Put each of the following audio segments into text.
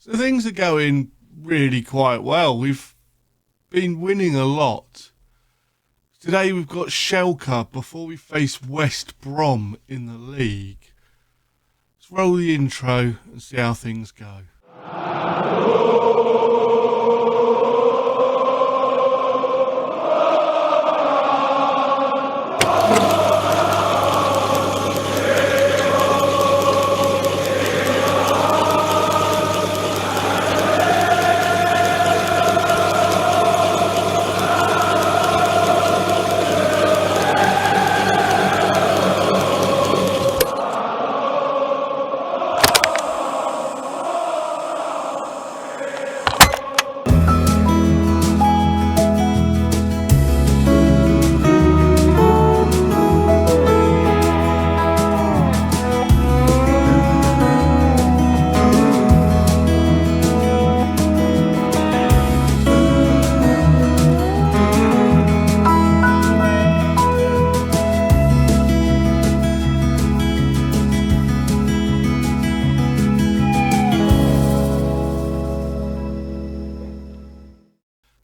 So things are going really quite well. We've been winning a lot. Today we've got Schalke before we face West Brom in the league. Let's roll the intro and see how things go.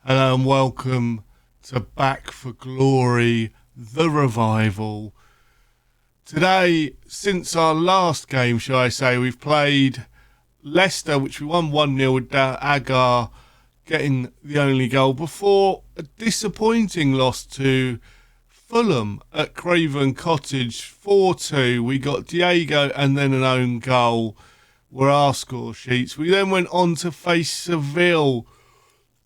Hello and welcome to Back for Glory, the revival. Today, since our last game, shall I say, we've played Leicester, which we won 1-0 with Agar getting the only goal before a disappointing loss to Fulham at Craven Cottage 4-2. We got Diego and then an own goal were our score sheets. We then went on to face Seville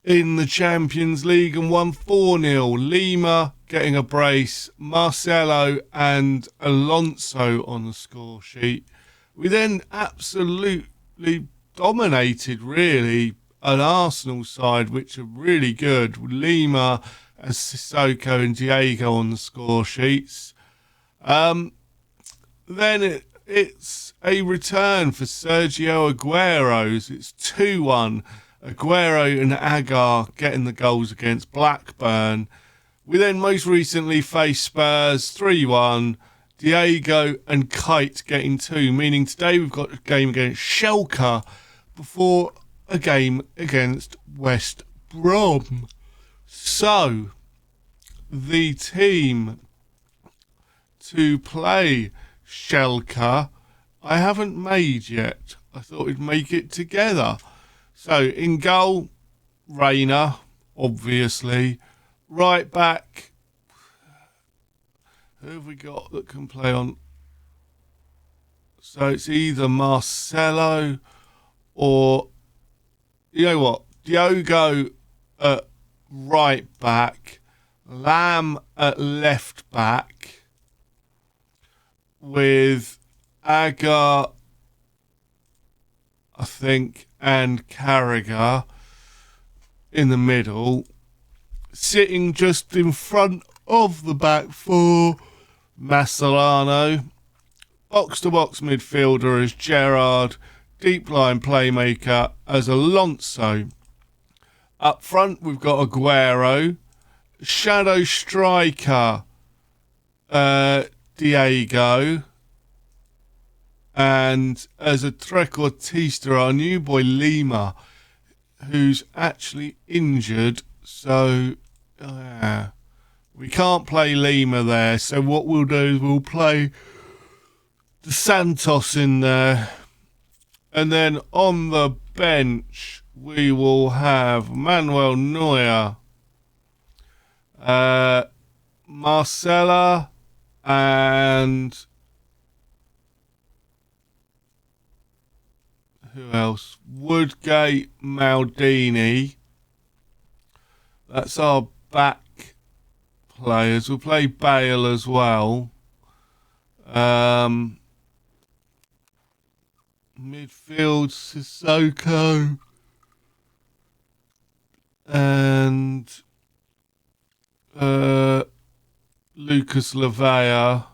in the Champions League and won 4-0. Lima getting a brace, Marcelo and Alonso on the score sheet. We then absolutely dominated, really, an Arsenal side, which are really good. Lima and Sissoko and Diego on the score sheets. Then it's a return for Sergio Aguero's. It's 2-1. Aguero and Agar getting the goals against Blackburn. We then most recently faced Spurs 3-1. Diego and Kite getting 2, meaning today we've got a game against Schalke before a game against West Brom. So, the team to play Schalke I haven't made yet. I thought we'd make it together. So, in goal, Reina, obviously. Right back, who have we got that can play on? So, it's either Marcelo or, you know what, Diogo at right back, Lamb at left back, with Agar, I think, and Carragher in the middle, sitting just in front of the back four, Mascherano, box-to-box midfielder as Gerrard, deep line playmaker as Alonso. Up front, we've got Aguero, shadow striker, Diego, and as a trequartista, our new boy Lima, who's actually injured, so we can't play Lima there. So what we'll do is we'll play the Santos in there, and then on the bench we will have Manuel Neuer, Marcela, and who else? Woodgate, Maldini. That's our back players. We'll play Bale as well. Midfield, Sissoko and Lucas Lavea.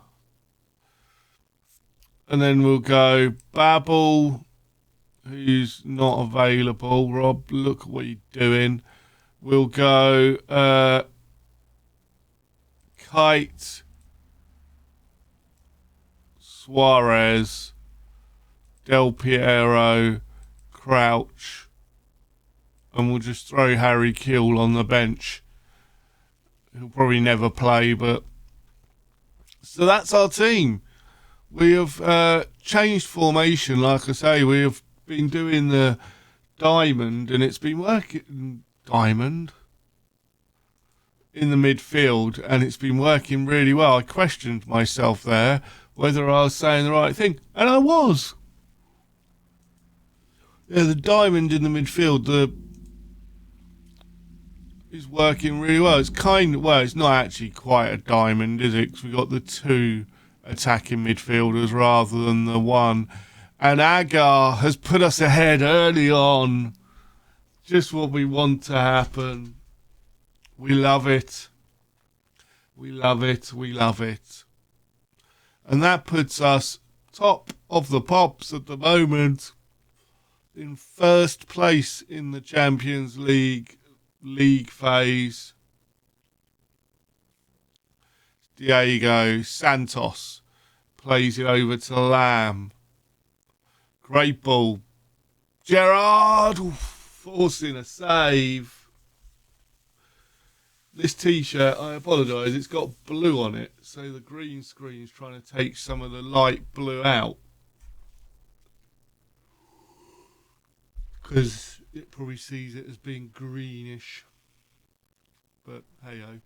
And then we'll go Babel, who's not available. Rob, look what you're doing. We'll go Kite, Suarez, Del Piero, Crouch, and we'll just throw Harry Kewell on the bench. He'll probably never play, but... So that's our team. We have changed formation, like I say. We have been doing the diamond, and it's been working... Diamond? In the midfield, and it's been working really well. I questioned myself there, whether I was saying the right thing, and I was. Yeah, the diamond in the midfield is working really well. It's it's not actually quite a diamond, is it? Because we've got the two attacking midfielders rather than the one. And Agar has put us ahead early on. Just what we want to happen. We love it. We love it. We love it. And that puts us top of the pops at the moment, in first place in the Champions League phase. Diego Santos plays it over to Lamb. Great ball. Gerrard forcing a save. This t-shirt, I apologise, it's got blue on it, so the green screen's trying to take some of the light blue out. Because it probably sees it as being greenish. But hey-ho.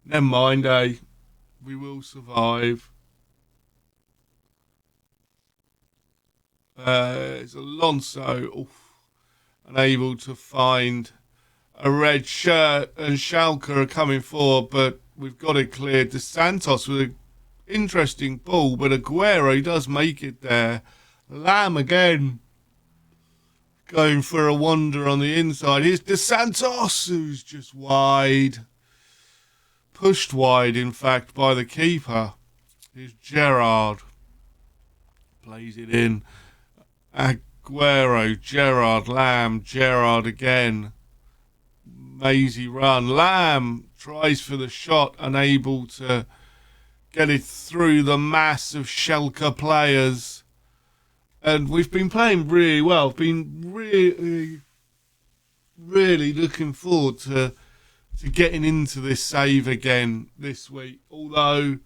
Never mind, eh? We will survive. It's Alonso, unable to find a red shirt, and Schalke are coming forward, but we've got it cleared to Santos with an interesting ball, but Aguero does make it there. Lamb again going for a wander on the inside. Here's De Santos, who's just wide. Pushed wide, in fact, by the keeper. Here's Gerrard. Plays it in. Aguero, Gerrard, Lamb, Gerrard again. Mazy run. Lamb tries for the shot, unable to get it through the mass of Schalke players. And we've been playing really well. Been really, really looking forward to getting into this save again this week. Although,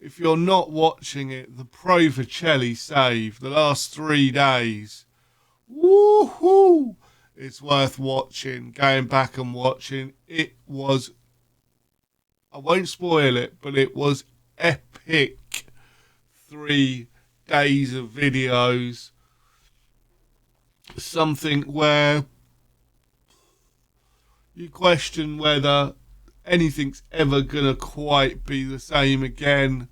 if you're not watching it, the Pro Vercelli save, the last 3 days, woohoo! It's worth watching, going back and watching. It was, I won't spoil it, but it was epic. 3 days of videos. Something where you question whether anything's ever going to quite be the same again.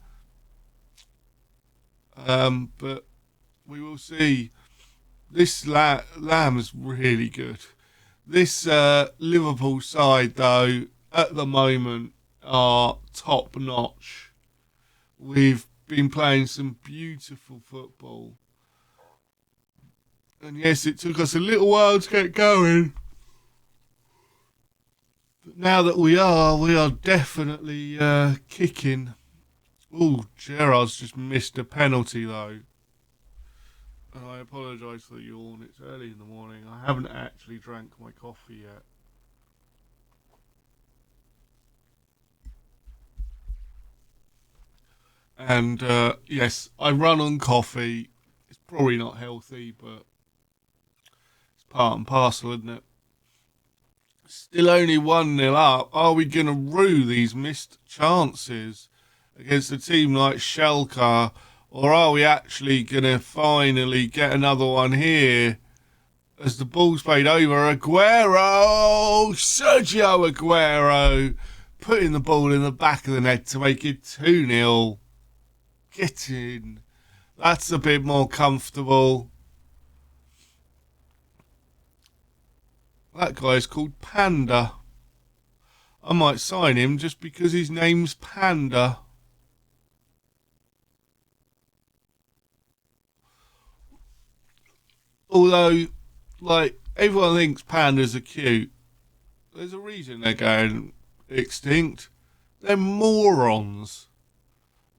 But we will see. This Lamb is really good. This Liverpool side, though, at the moment are top notch. We've been playing some beautiful football. And yes, it took us a little while to get going. But now that we are definitely kicking. Oh, Gerrard's just missed a penalty, though. And I apologise for the yawn. It's early in the morning. I haven't actually drank my coffee yet. And yes, I run on coffee. It's probably not healthy, but it's part and parcel, isn't it? Still only 1-0 up. Are we going to rue these missed chances against a team like Schalke? Or are we actually going to finally get another one here as the ball's played over? Aguero! Sergio Aguero putting the ball in the back of the net to make it 2-0. Get in. That's a bit more comfortable. That guy's called Panda. I might sign him just because his name's Panda. Although, like, everyone thinks pandas are cute. There's a reason they're going extinct. They're morons.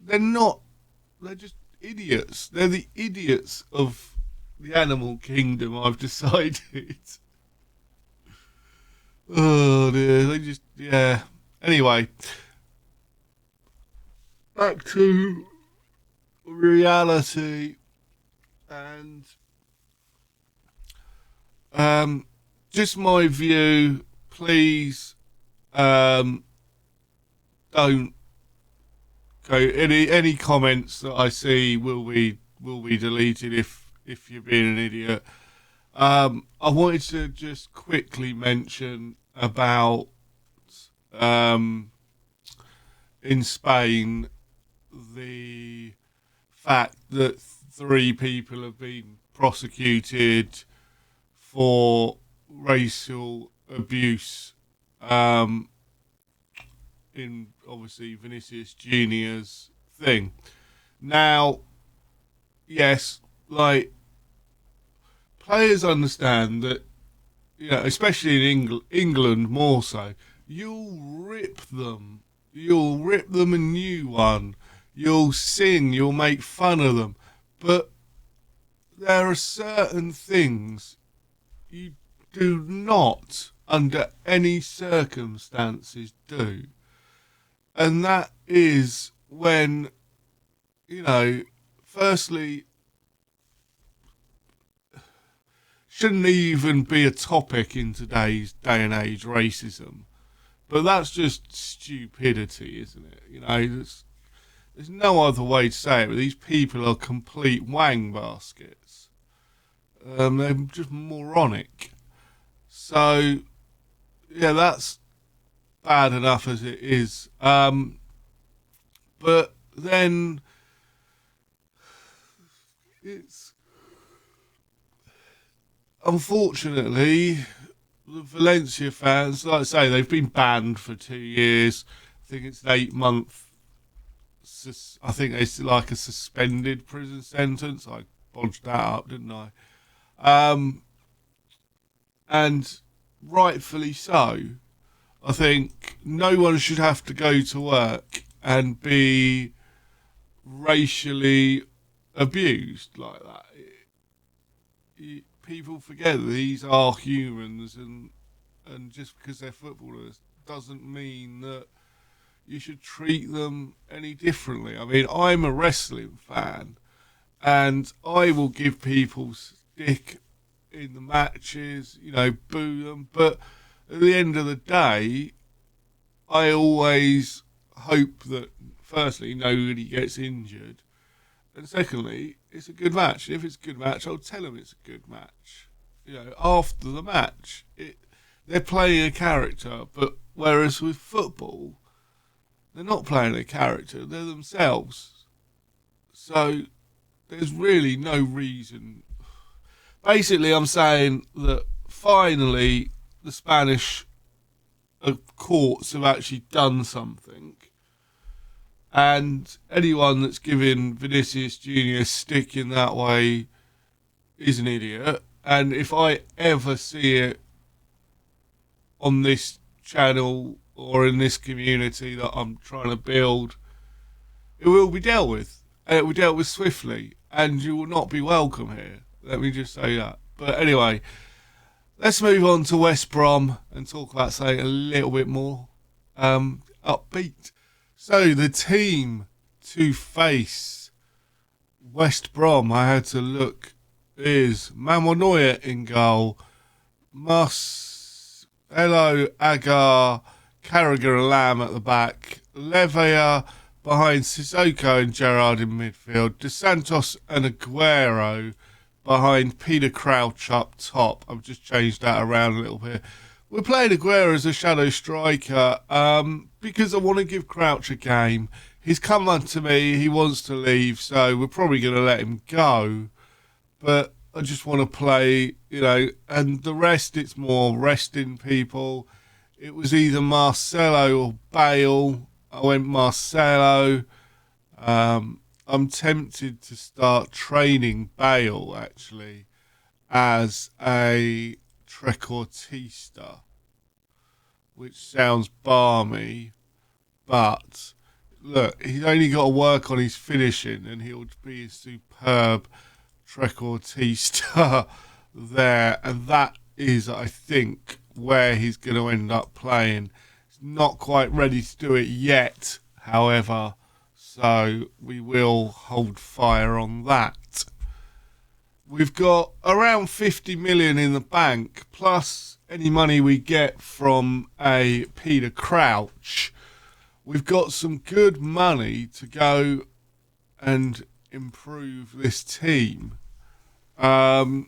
They're not. They're just idiots. They're the idiots of the animal kingdom, I've decided. Oh dear, they just, yeah. Anyway, back to reality and just my view. Please don't go. Any comments that I see will be deleted if you're being an idiot. I wanted to just quickly mention about in Spain the fact that 3 people have been prosecuted for racial abuse in obviously Vinicius Junior's thing. Now, yes, like players understand that, especially in England more so, you'll rip them a new one, you'll sing, you'll make fun of them, but there are certain things you do not, under any circumstances, do. And that is when, firstly, shouldn't even be a topic in today's day and age, racism. But that's just stupidity, isn't it? There's no other way to say it, but these people are complete wang baskets. They're just moronic. So, yeah, that's bad enough as it is. But then it's unfortunately the Valencia fans, like I say, they've been banned for 2 years. I think it's an 8-month. I think it's like a suspended prison sentence. I bodged that up, didn't I? And rightfully so. I think no one should have to go to work and be racially abused like that. People forget that these are humans, and just because they're footballers doesn't mean that you should treat them any differently. I mean, I'm a wrestling fan, and I will give people stick in the matches, boo them, but at the end of the day, I always hope that, firstly, nobody gets injured, and secondly, it's a good match. If it's a good match, I'll tell them it's a good match. After the match, they're playing a character, but whereas with football, they're not playing a character, they're themselves. So there's really no reason. Basically, I'm saying that finally the Spanish courts have actually done something. And anyone that's giving Vinicius Junior stick in that way is an idiot. And if I ever see it on this channel or in this community that I'm trying to build, it will be dealt with. And it will be dealt with swiftly. And you will not be welcome here. Let me just say that. But anyway, let's move on to West Brom and talk about something a little bit more upbeat. So the team to face West Brom, I had to look, is Manuel Neuer in goal, Marcelo Agar, Carragher and Lamb at the back, Levea behind Sissoko and Gerrard in midfield, De Santos and Aguero behind Peter Crouch up top. I've just changed that around a little bit. We're playing Aguero as a shadow striker because I want to give Crouch a game. He's come up to me, he wants to leave, so we're probably going to let him go. But I just want to play, and the rest, it's more resting people. It was either Marcelo or Bale. I went Marcelo. I'm tempted to start training Bale, actually, as a trequartista, which sounds balmy, but look, he's only got to work on his finishing and he'll be a superb trequartista there, and that is, I think, where he's going to end up playing. He's not quite ready to do it yet, however, so we will hold fire on that. We've got around 50 million in the bank, plus any money we get from a Peter Crouch. We've got some good money to go and improve this team. And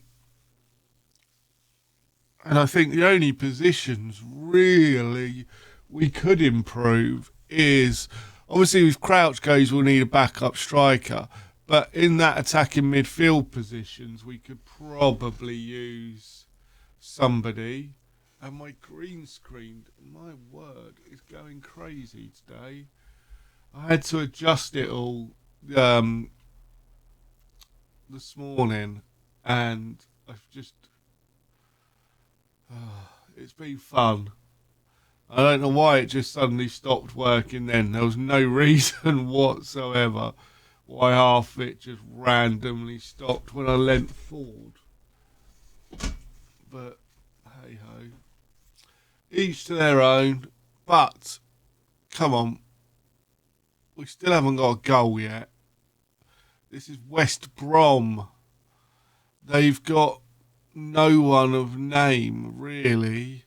I think the only positions really we could improve is, obviously if Crouch goes, we'll need a backup striker. But in that attacking midfield positions, we could probably use somebody. And my green screen, my word, is going crazy today. I had to adjust it all this morning, and I've just... it's been fun. I don't know why it just suddenly stopped working then. There was no reason whatsoever why half of it just randomly stopped when I leant forward. But hey ho. Each to their own. But come on. We still haven't got a goal yet. This is West Brom. They've got no one of name, really.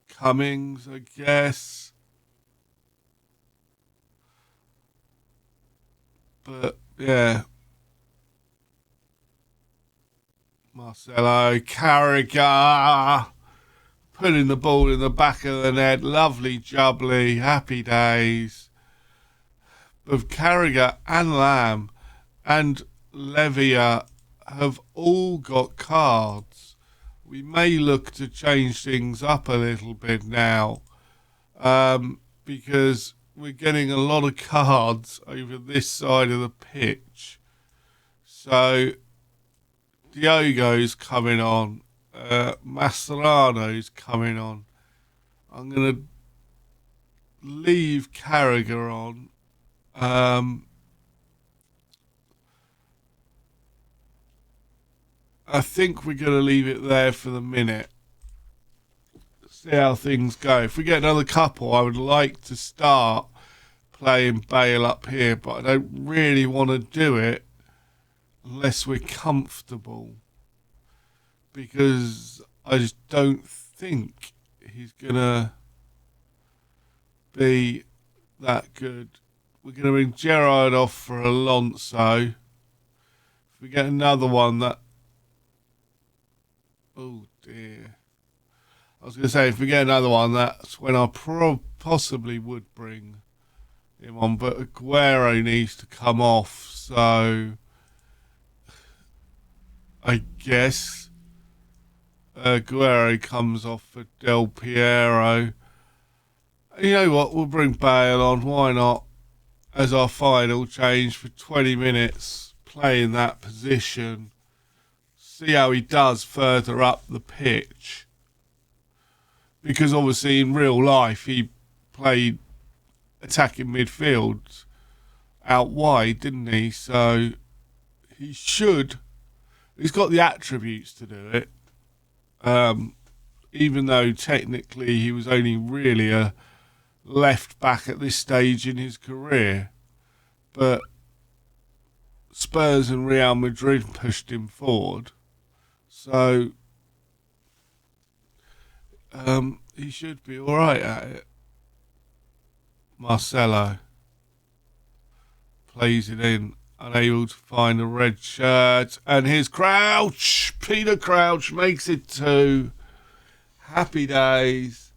Cummings, I guess. But, yeah. Marcelo, Carragher, putting the ball in the back of the net. Lovely jubbly, happy days. Both Carragher and Lamb and Levia have all got cards. We may look to change things up a little bit now, because we're getting a lot of cards over this side of the pitch. So Diogo's coming on, Mascherano's coming on. I'm going to leave Carragher on. I think we're going to leave it there for the minute. See how things go. If we get another couple, I would like to start playing Bale up here, but I don't really want to do it unless we're comfortable, because I just don't think he's going to be that good. We're going to bring Gerrard off for Alonso. If we get another one that... Oh dear. I was going to say, if we get another one, that's when I possibly would bring him on. But Aguero needs to come off, so I guess Aguero comes off for Del Piero. You know what? We'll bring Bale on. Why not? As our final change for 20 minutes, playing that position. See how he does further up the pitch. Because obviously in real life he played attacking midfield out wide, didn't he? So he's got the attributes to do it. Even though technically he was only really a left back at this stage in his career. But Spurs and Real Madrid pushed him forward. So he should be alright at it. Marcelo plays it in, unable to find a red shirt. And here's Crouch. Peter Crouch makes it 2. Happy days.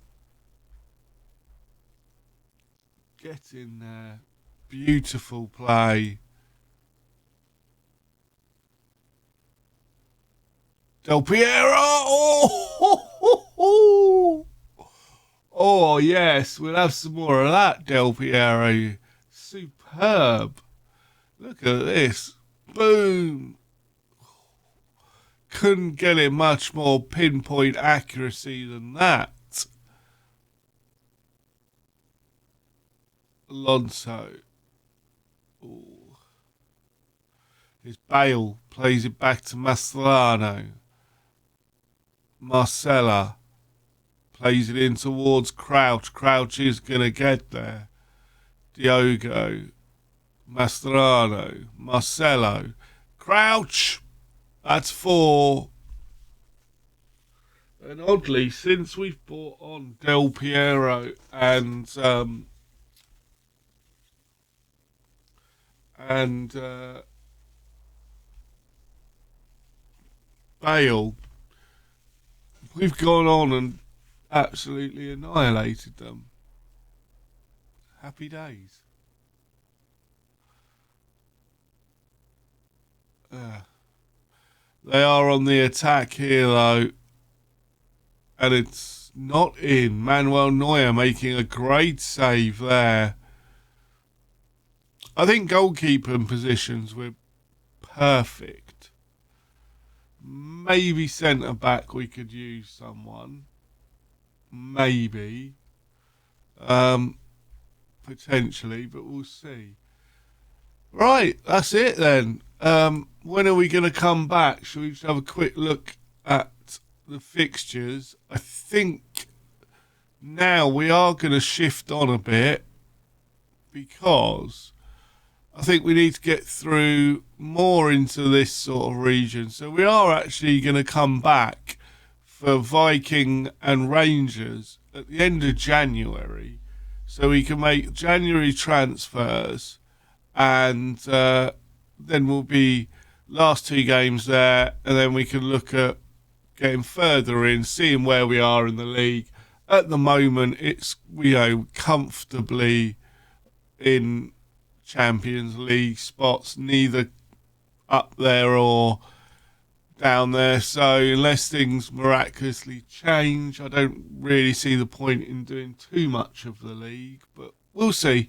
Get in there. Beautiful play. Del Piero. Oh, yes. We'll have some more of that, Del Piero. Superb. Look at this. Boom. Couldn't get it much more pinpoint accuracy than that. Alonso. Ooh. It's Bale, plays it back to Mascherano. Marcella plays it in towards Crouch. Crouch is going to get there. Diogo, Mascherano, Marcelo, Crouch. That's 4. And oddly, since we've brought on Del Piero and Bale, we've gone on and absolutely annihilated them. Happy days. They are on the attack here, though. And it's not in. Manuel Neuer making a great save there. I think goalkeeper positions were perfect. Maybe centre back we could use someone. Maybe. Potentially, but we'll see. Right, that's it then. When are we going to come back? Shall we just have a quick look at the fixtures? I think now we are going to shift on a bit because I think we need to get through more into this sort of region. So we are actually going to come back for Viking and Rangers at the end of January, so we can make January transfers, and then we'll be last 2 games there, and then we can look at getting further in, seeing where we are in the league. At the moment, it's, comfortably in Champions League spots, neither up there or down there. So unless things miraculously change, I don't really see the point in doing too much of the league, but we'll see.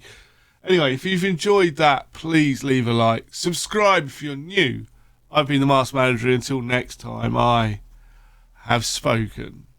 Anyway, if you've enjoyed that, please leave a like. Subscribe if you're new. I've been the Master Manager. Until next time, I have spoken.